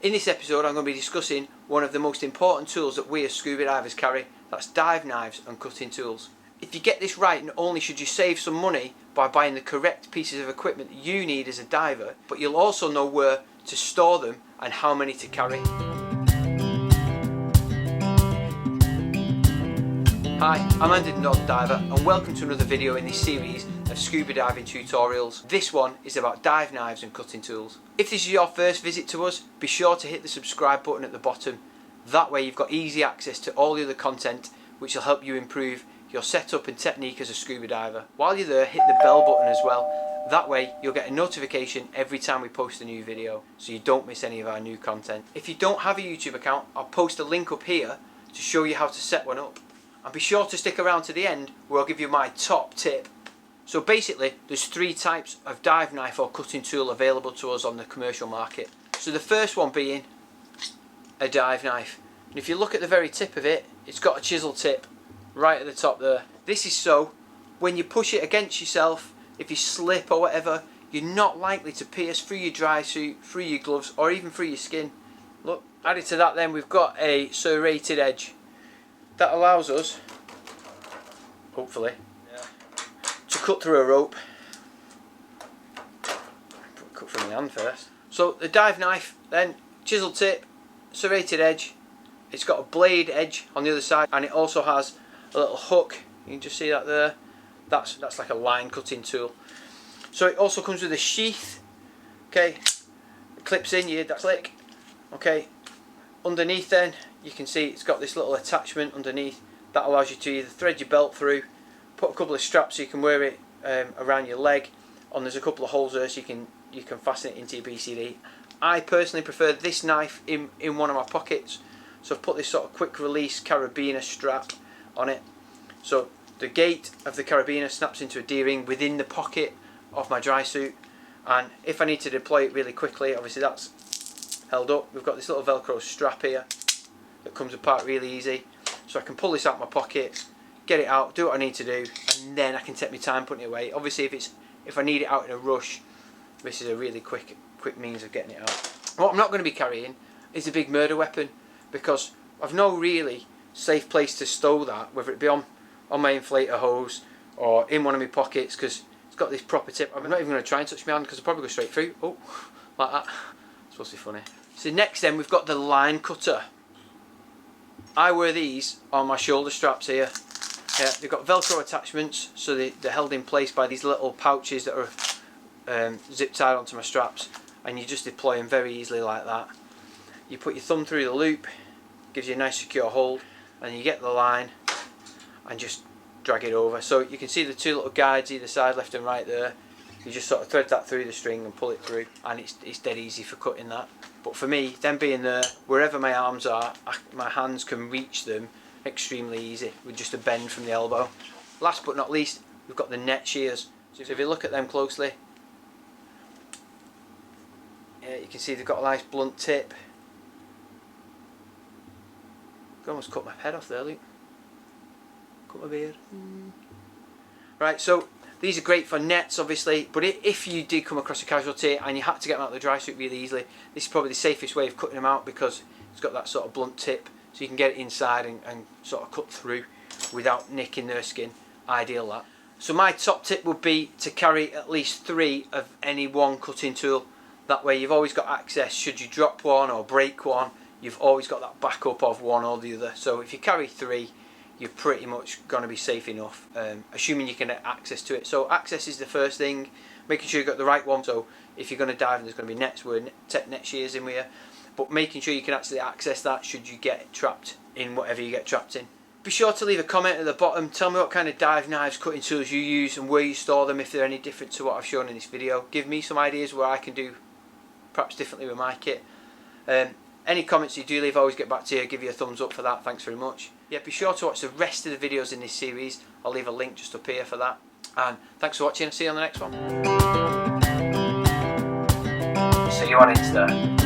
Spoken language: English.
In this episode I'm going to be discussing one of the most important tools that we as scuba divers carry, that's dive knives and cutting tools. If you get this right, not only should you save some money by buying the correct pieces of equipment that you need as a diver, but you'll also know where to store them and how many to carry. Hi, I'm Andy the Northern Diver and welcome to another video in this series of scuba diving tutorials. This one is about dive knives and cutting tools. If this is your first visit to us, be sure to hit the subscribe button at the bottom. That way you've got easy access to all the other content which will help you improve your setup and technique as a scuba diver. While you're there, hit the bell button as well. That way you'll get a notification every time we post a new video, so you don't miss any of our new content. If you don't have a YouTube account, I'll post a link up here to show you how to set one up. And be sure to stick around to the end where I'll give you my top tip. So basically there's three types of dive knife or cutting tool available to us on the commercial market. So the first one being a dive knife. And if you look at the very tip of it, it's got a chisel tip right at the top there. This is so when you push it against yourself, if you slip or whatever, you're not likely to pierce through your dry suit, through your gloves or even through your skin. Look, added to that then we've got a serrated edge. That allows us, hopefully, to cut through a rope. Cut from the hand first. So the dive knife, then chisel tip, serrated edge. It's got a blade edge on the other side, and it also has a little hook. You can just see that there. That's like a line cutting tool. So it also comes with a sheath. Okay, it clips in. You hear that click. Okay. Underneath then you can see it's got this little attachment underneath that allows you to either thread your belt through, put a couple of straps so you can wear it around your leg, and there's a couple of holes there so you can fasten it into your BCD. I personally prefer this knife in one of my pockets, so I've put this sort of quick release carabiner strap on it, so the gate of the carabiner snaps into a D-ring within the pocket of my dry suit, and if I need to deploy it really quickly, obviously that's held up. We've got this little velcro strap here that comes apart really easy, so I can pull this out of my pocket, get it out, do what I need to do, and then I can take my time putting it away. Obviously if I need it out in a rush, this is a really quick means of getting it out. What I'm not going to be carrying is a big murder weapon, because I've no really safe place to stow that, whether it be on my inflator hose or in one of my pockets, because it's got this proper tip. I'm not even going to try and touch my hand because I'll probably go straight through. Oh, like that. It's supposed to be funny. So next then we've got the line cutter. I wear these on my shoulder straps here. Yeah, they've got velcro attachments, so they're held in place by these little pouches that are zip tied onto my straps, and you just deploy them very easily like that. You put your thumb through the loop, gives you a nice secure hold, and you get the line and just drag it over. So you can see the two little guides either side, left and right there. You just sort of thread that through the string and pull it through, and it's dead easy for cutting that. But for me, them being there, wherever my arms are, my hands can reach them extremely easy with just a bend from the elbow. Last but not least, we've got the net shears. So if you look at them closely, yeah, you can see they've got a nice blunt tip. I almost cut my head off there, Luke. Cut my beard. Right, so these are great for nets obviously, but if you did come across a casualty and you had to get them out of the dry suit really easily, this is probably the safest way of cutting them out, because it's got that sort of blunt tip, so you can get it inside and sort of cut through without nicking their skin. Ideal that. So my top tip would be to carry at least 3 of any one cutting tool. That way you've always got access. Should you drop one or break one, you've always got that backup of one or the other. So if you carry 3, you're pretty much going to be safe enough, assuming you can get access to it. So access is the first thing, making sure you've got the right one. So if you're going to dive and there's going to be nets, we're net shears in with you, but making sure you can actually access that should you get trapped in whatever you get trapped in. Be sure to leave a comment at the bottom. Tell me what kind of dive knives, cutting tools you use and where you store them, if they're any different to what I've shown in this video. Give me some ideas where I can do perhaps differently with my kit. Any comments you do leave, I always get back to you. Give you a thumbs up for that. Thanks very much. Yeah, be sure to watch the rest of the videos in this series. I'll leave a link just up here for that. And thanks for watching. See you on the next one. See you on Insta.